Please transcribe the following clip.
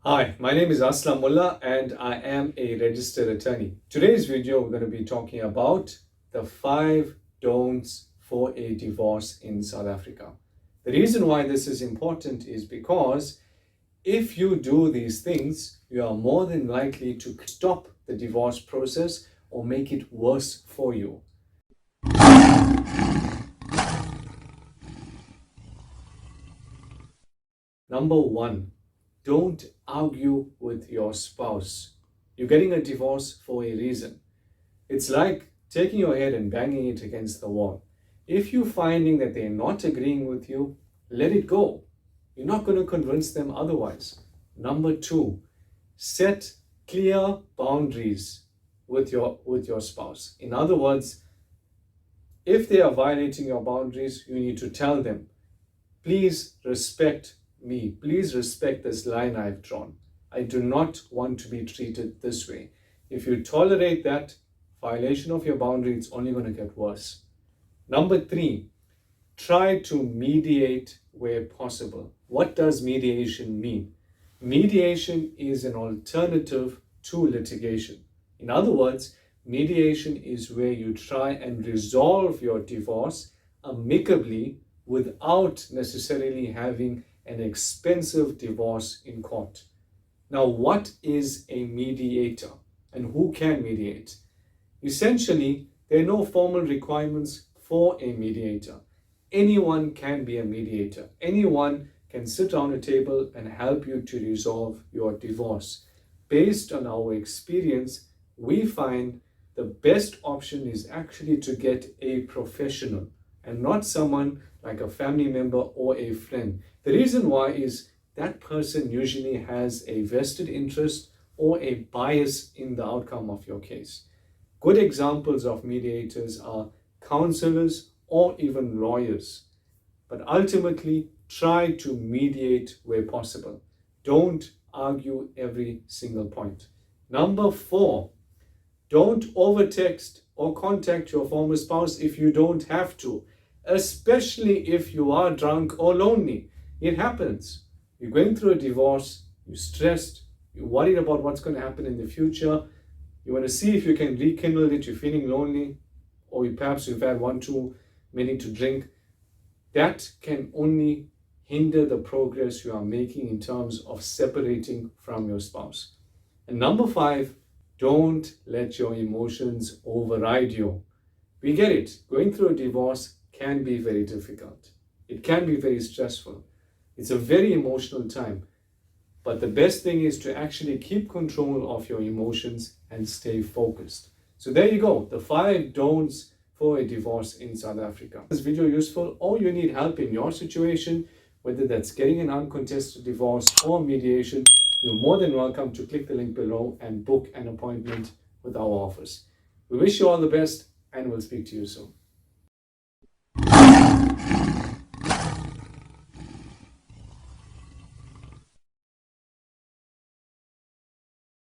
Hi, my name is Aslam and I am a registered attorney. Today's video we're going to be talking about the 5 don'ts for a divorce in South Africa. The reason why this is important is because if you do these things, you are more than likely to stop the divorce process or make it worse for you. Number 1. Don't argue with your spouse. You're getting a divorce for a reason. It's like taking your head and banging it against the wall. If you're finding that they're not agreeing with you, let it go. You're not going to convince them otherwise. Number 2, set clear boundaries with your spouse. In other words, if they are violating your boundaries, you need to tell them, please respect me. Please respect this line I've drawn. I do not want to be treated this way. If you tolerate that violation of your boundary, it's only going to get worse. Number 3, try to mediate where possible. What does mediation mean? Mediation is an alternative to litigation. In other words, mediation is where you try and resolve your divorce amicably without necessarily having an expensive divorce in court. Now, what is a mediator and who can mediate? Essentially, there are no formal requirements for a mediator. Anyone can be a mediator. Anyone can sit around a table and help you to resolve your divorce. Based on our experience, we find the best option is actually to get a professional and not someone like a family member or a friend. The reason why is that person usually has a vested interest or a bias in the outcome of your case. Good examples of mediators are counselors or even lawyers. But ultimately, try to mediate where possible. Don't argue every single point. Number 4, don't overtext or contact your former spouse if you don't have to, especially if you are drunk or lonely. It happens. You're going through a divorce, you're stressed, you're worried about what's going to happen in the future. You want to see if you can rekindle it, you're feeling lonely, or perhaps you've had one too many to drink. That can only hinder the progress you are making in terms of separating from your spouse. And number 5, don't let your emotions override you. We get it. Going through a divorce can be very difficult. It can be very stressful. It's a very emotional time. But the best thing is to actually keep control of your emotions and stay focused. So there you go, the 5 don'ts for a divorce in South Africa. Is this video useful or you need help in your situation, whether that's getting an uncontested divorce or mediation, you're more than welcome to click the link below and book an appointment with our office. We wish you all the best and we'll speak to you soon.